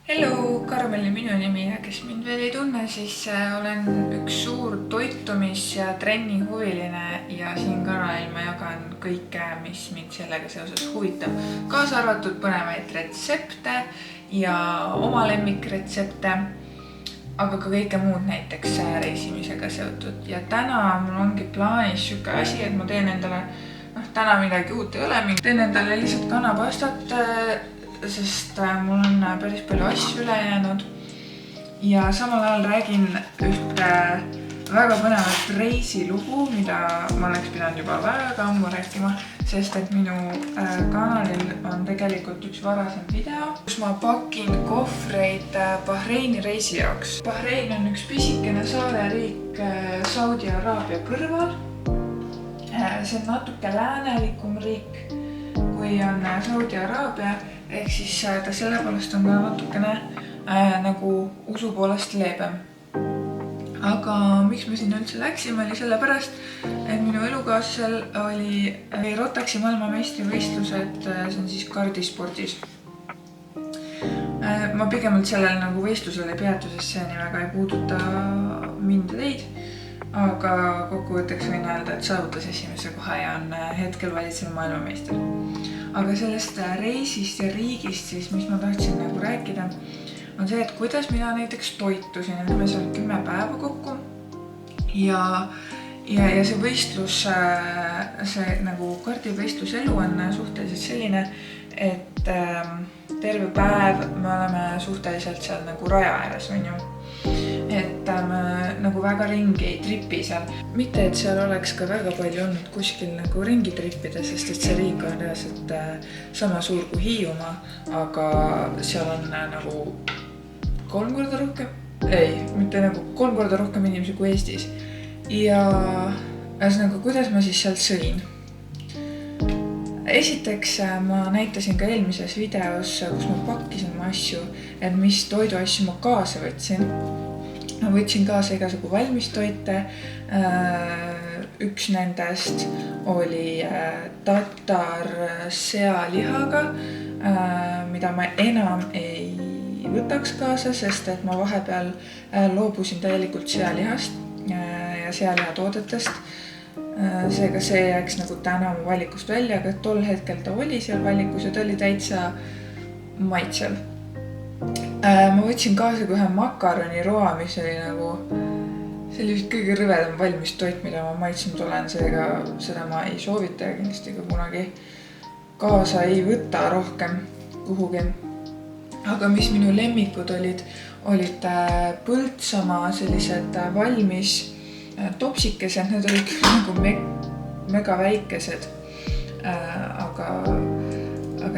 Hello, Karmeli minu nimi ja kes mind veel ei tunne, siis olen üks suur toitumis- ja trennihuviline ja siin kanalil ma jagan kõike, mis mind sellega seoses huvitab. Kaasa arvatud põnevaid retsepte ja oma lemmikretsepte, aga ka kõike muud näiteks reisimisega seotud. Ja täna mul ongi plaanis siuke asi, et ma teen endale, täna midagi uut ei ole, teen endale lihtsalt kanapastat, sest mul on päris palju asju üle jäänud ja samal ajal räägin ühte väga põnevat reisilugu, mida ma oleks pidanud juba väga ammu rääkima, sest et minu kanalil on tegelikult üks varasem video, kus ma pakin kohvreid Bahreini reisi jaoks. Bahrein on üks pisikene saareriik Saudi Araabia kõrval. See on natuke läänelikum riik, kui on Saudi Araabia, ehk siis ta selle poolest on ka natukene nagu usu poolest leebem. Aga miks me sinna üldse läksime, oli sellepärast, et minu elukaaslasel oli Rotaxi maailmameistrivõistlused, see on siis kardispordis. Ma pigemalt sellel nagu võistlusel ei peatu, sest see nii väga ei puuduta mind ja teid. Aga kokkuvõtteks võin öelda, et saavutas esimese koha ja on hetkel valitsev maailmameister. Aga sellest reisist ja riigist siis, mis ma tahtsin nagu rääkida, on see, et kuidas mina näiteks toitusin. Me seal 10 päeva kokku ja see võistlus, see nagu kardivõistluselu on suhteliselt selline, et terve päev me oleme suhteliselt seal nagu raja ääres, on ju. Et me nagu väga ringi ei tripi seal. Mitte, et seal oleks ka väga palju olnud kuskil nagu ringi trippida, sest et see riik on reaalselt sama suur kui Hiiumaa, aga seal on nagu 3 korda rohkem, mitte nagu 3 korda rohkem inimesi kui Eestis. Ja nagu, kuidas ma siis sealt sõin? Esiteks ma näitasin ka eelmises videos, kus ma pakkisin oma asju, et mis toiduasju ma kaasa võtsin. Ma võtsin kaasa igasugu valmistoite. Üks nendest oli tatar sealihaga, mida ma enam ei võtaks kaasa, sest et ma vahepeal loobusin täielikult sealihast ja sealihatoodetest. Seega see jääks nagu täna mu valikust välja, aga tol hetkel ta oli seal valikus ja ta oli täitsa maitsel. Ma võtsin kaasa ühe makaroniroa, mis oli nagu, see oli vist kõige rõvedam valmis toit, mida ma maitsnud olen, seega seda ma ei soovita ja kindlasti ka kunagi kaasa ei võta rohkem kuhugi. Aga mis minu lemmikud olid Põltsamaa sellised valmis topsikesed, need olid nagu mega väikesed, aga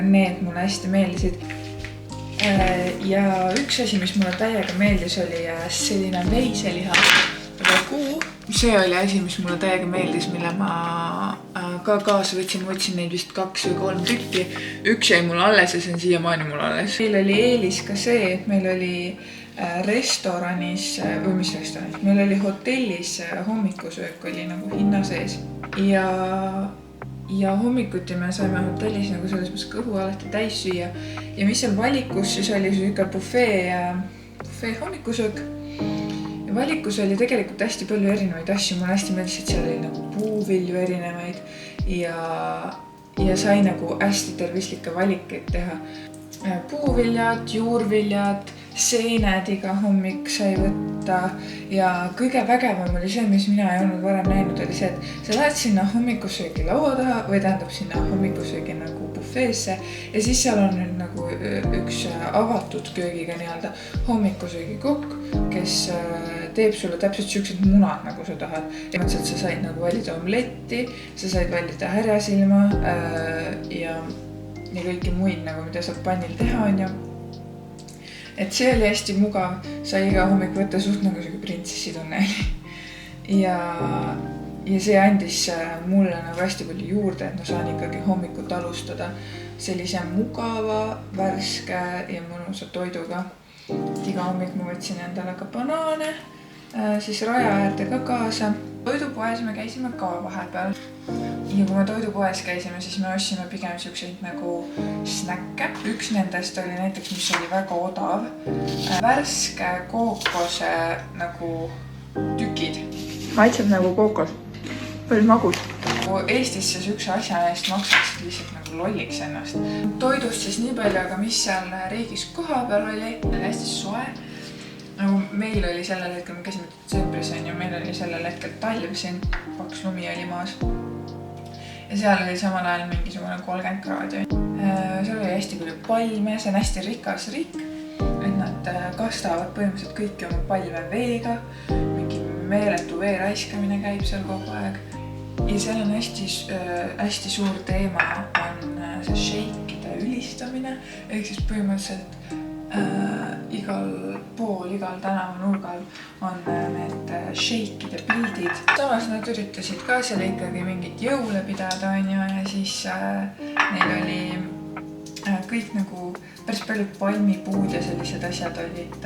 need mulle hästi meeldisid. Ja üks asi, mis mulle täiega meeldis, oli selline veiseliha raguu. See oli asi, mis mulle täiega meeldis, mille ma ka kaasa võtsin. Ma võtsin neid vist 2 või 3 tükki. Üks jäi mul alles ja see on siiamaani mul alles. Meil oli eelis ka see, et meil oli restoranis, või mis restoranis, meil oli hotellis hommikusöök oli nagu hinna sees. Ja hommikuti me saime hotellis nagu selles mõttes kõhu alati täis süüa. Ja mis seal valikus siis oli siuke buffee hommikusöök. Ja valikus oli tegelikult hästi palju erinevaid asju. Mulle hästi meeldis, et seal oli nagu puuvilju erinevaid ja sai nagu hästi tervislikke valikeid teha. Puuviljad, juurviljad, seened iga hommik sai võtta ja kõige vägevam oli see, mis mina ei olnud varem näinud, oli see, et sa lähed sinna hommikusöögi laua taha või tähendab sinna hommikusöögi nagu buffeesse ja siis seal on nüüd nagu üks avatud köögiga nii-öelda hommikusöögi kokk, kes teeb sulle täpselt siuksed munad, nagu sa tahad. Sa said nagu valida omletti, sa said valida härjasilma ja kõiki muid, nagu mida saab pannil teha, on ju. Et see oli hästi mugav, sai iga hommik võtta suht nagu siuke printsessi tunne. Ja see andis mulle nagu hästi palju juurde, et ma saan ikkagi hommikut alustada sellise mugava, värske ja mõnusa toiduga. Iga hommik ma võtsin endale ka banaane, siis raja äärde ka kaasa. toidupoes me käisime ka vahepeal. Ja kui me toidupoes käisime, siis me ostsime pigem siukseid nagu snäkke. Üks nendest oli näiteks, mis oli väga odav. Värske kookose nagu tükid. Maitseb nagu kookos. Oli magus. Eestis siis üks asja eest maksaksid lihtsalt nagu lolliks ennast. Toidust siis nii palju, aga mis seal riigis koha peal oli hästi soe. Nagu meil oli sellel hetkel, me käisime detsembris ja meil oli sellel hetkel talv siin, paks lumi oli maas. Ja seal oli samal ajal mingisugune 30 kraadi. Seal oli hästi palju palme, see on hästi rikas riik. Et nad kastavad põhimõtteliselt kõiki oma palme veega. Mingi meeletu vee raiskamine käib seal kogu aeg. Ja seal on hästi suur teema on see sheikide ülistamine. Ehk siis põhimõtteliselt igal pool, igal tänavanurgal on need sheikide pildid. Samas nad üritasid ka seal ikkagi mingit jõule pidada ja siis neil oli kõik nagu päris palju palmipuud ja sellised asjad olid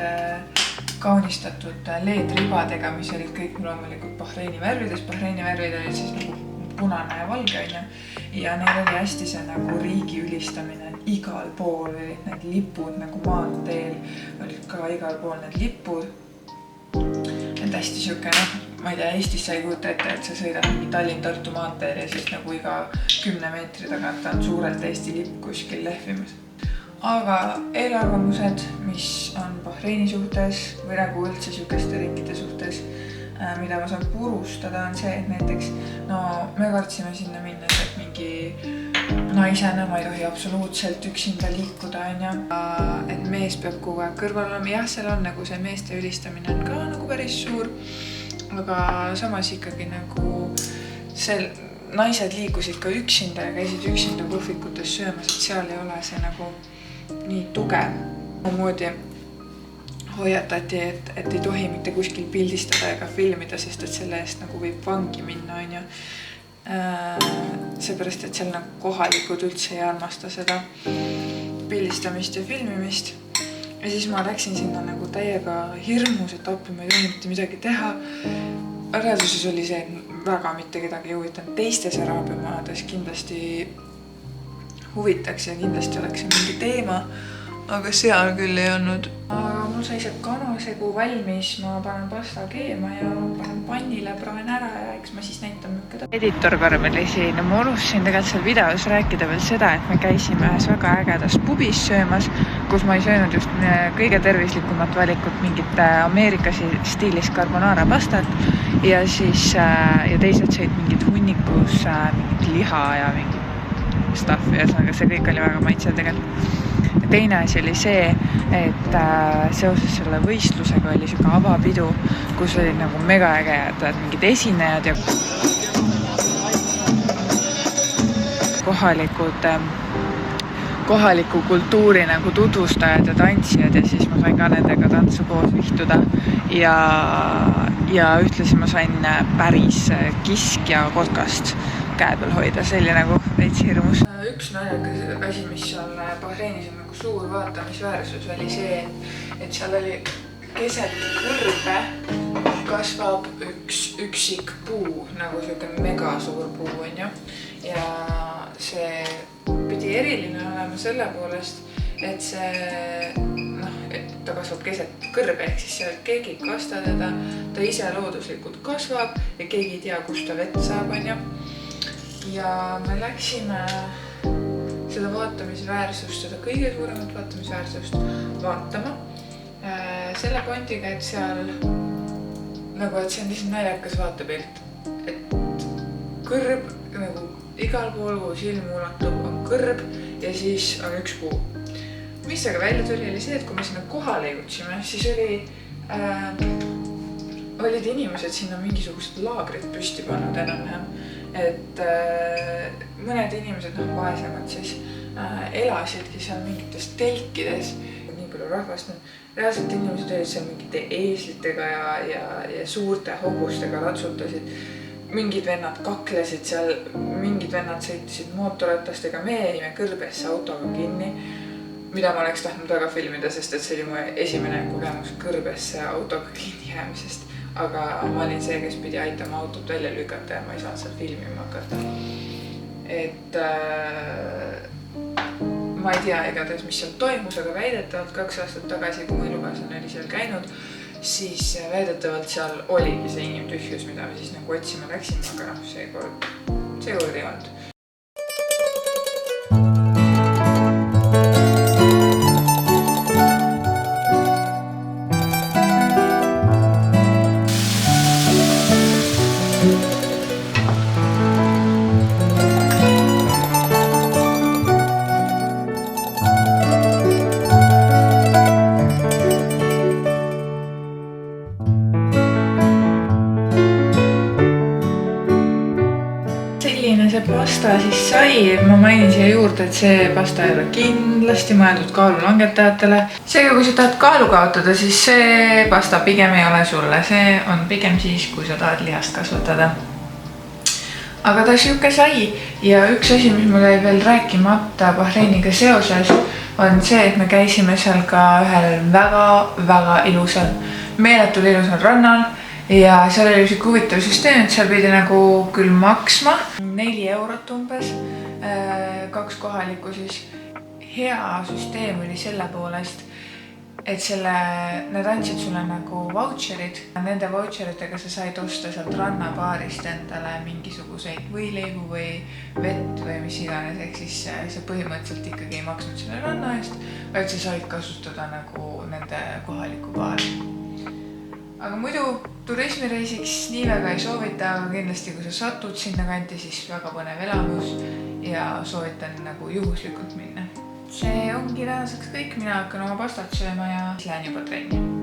kaunistatud LED-ribadega, mis olid kõik loomulikult Bahreini värvides. Bahreini värvid olid siis nagu punane ja valge ja neil oli hästi see nagu riigi ülistamine. Igal pool olid need lipud nagu maanteel, olid ka igal pool need lipud. Et hästi siuke, ma ei tea, Eestis sa ei kujuta ette, et sa sõidad mingi Tallinn-Tartu maanteel ja siis nagu iga 10 meetri tagant on suurelt Eesti lipp kuskil lehvimas. Aga eelarvamused, mis on Bahreini suhtes või nagu üldse siukeste riikide suhtes, mida ma saan purustada, on see, et näiteks me kartsime sinna minnes, et mingi naisena ma ei tohi absoluutselt üksinda liikuda, et mees peab kogu aeg kõrval olema. Jah, seal on nagu see meeste ülistamine on ka nagu päris suur, aga samas ikkagi nagu naised liikusid ka üksinda ja käisid üksinda kohvikutes söömas, et seal ei ole see nagu nii tugev. Moodi hoiatati, et ei tohi mitte kuskil pildistada ega filmida, sest et selle eest nagu võib vangi minna, on ju. Seepärast, et seal nagu kohalikud üldse ei armasta seda pildistamist ja filmimist. Ja siis ma läksin sinna nagu täiega hirmus, et appi ma ei tohi mitte midagi teha. Reaalsuses oli see, et väga mitte kedagi ei huvitanud. Teistes Araabia maades kindlasti huvitaks ja kindlasti oleks see mingi teema, aga seal küll ei olnud. Aga mul sai see kanasegu valmis, ma panen pasta keema ja panen pannile, praen ära ja eks ma siis näitan mükada. Editor Karmeli siin, ma unustasin tegelikult seal videos rääkida veel seda, et me käisime ühes väga ägedas pubis söömas, kus ma ei söönud just kõige tervislikumat valikut, mingit Ameerika stiilis carbonara pastat ja siis ja teised sõid mingid hunnikus mingit liha ja mingit stuff ja see kõik oli väga maitsev tegelikult. Ja teine asi oli see, et seoses selle võistlusega oli siuke avapidu, kus olid nagu mega ägedad mingid esinejad ja kohaliku kultuuri nagu tutvustajad ja tantsijad ja siis ma sain ka nendega tantsu koos vihtuda ja ühtlasi ma sain päris kiskja kotkast käe peal hoida, see oli nagu veits hirmus. Üks naljakas asi, mis seal Bahreinis on nagu suur vaatamisväärsus, oli see, et seal oli keset kõrbe kasvab üks üksik puu, nagu siuke mega suur puu, on ju. Ja see pidi eriline olema selle poolest, et et ta kasvab keset kõrbe, ehk siis keegi ei kasta teda, ta ise looduslikult kasvab ja keegi ei tea, kust ta vett saab, on ju. Ja me läksime seda vaatamisväärsust, seda kõige suuremat vaatamisväärsust vaatama selle pondiga, et seal nagu, et see on lihtsalt naljakas vaatepilt, et kõrb nagu igal pool, kui silm ulatub, on kõrb ja siis on üks puu. Mis aga välja tuli, oli see, et kui me sinna kohale jõudsime, siis olid inimesed sinna mingisugused laagrid püsti pannud enam-vähem. Et mõned inimesed, vaesemad siis, elasidki seal mingites telkides, nii palju rahvast. Reaalselt inimesed olid seal mingite eeslitega ja suurte hobustega ratsutasid. Mingid vennad kaklesid seal, mingid vennad sõitisid mootorratastega, me jäime kõrbesse autoga kinni, mida ma oleks tahtnud väga filmida, sest et see oli mu esimene kogemus kõrbesse autoga kinni jäämisest. aga ma olin see, kes pidi aitama autot välja lükata ja ma ei saanud seal filmima hakata. Et ma ei tea igatahes, mis seal toimus, aga väidetavalt 2 aastat tagasi, kui mu elukaaslane oli seal käinud, siis väidetavalt seal oligi see inimtühjus, mida me siis nagu otsima läksime, aga noh, seekord ei olnud. See pasta siis sai, ma mainin siia juurde, et see pasta ei ole kindlasti mõeldud kaalulangetajatele. Seega, kui sa tahad kaalu kaotada, siis see pasta pigem ei ole sulle. See on pigem siis, kui sa tahad lihast kasvatada. Aga ta siuke sai ja üks asi, mis mul jäi veel rääkimata Bahreiniga seoses, on see, et me käisime seal ka ühel väga ilusal, meeletul ilusal rannal. Ja seal oli siuke huvitav süsteem, et seal pidi nagu küll maksma 4 eurot umbes, 2 kohalikku siis. Hea süsteem oli selle poolest, et nad andsid sulle nagu vautšerid. Nende vautšeritega sa said osta sealt rannabaarist endale mingisuguseid võileibu või vett või mis iganes. Ehk siis sa põhimõtteliselt ikkagi ei maksnud selle ranna eest, vaid sa said kasutada nagu nende kohalikku baari. Aga muidu turismireisiks nii väga ei soovita, aga kindlasti kui sa satud sinna kanti, siis väga põnev elamus ja soovitan nagu juhuslikult minna. See ongi tänaseks kõik, mina hakkan oma pastat sööma ja lähen juba trenni.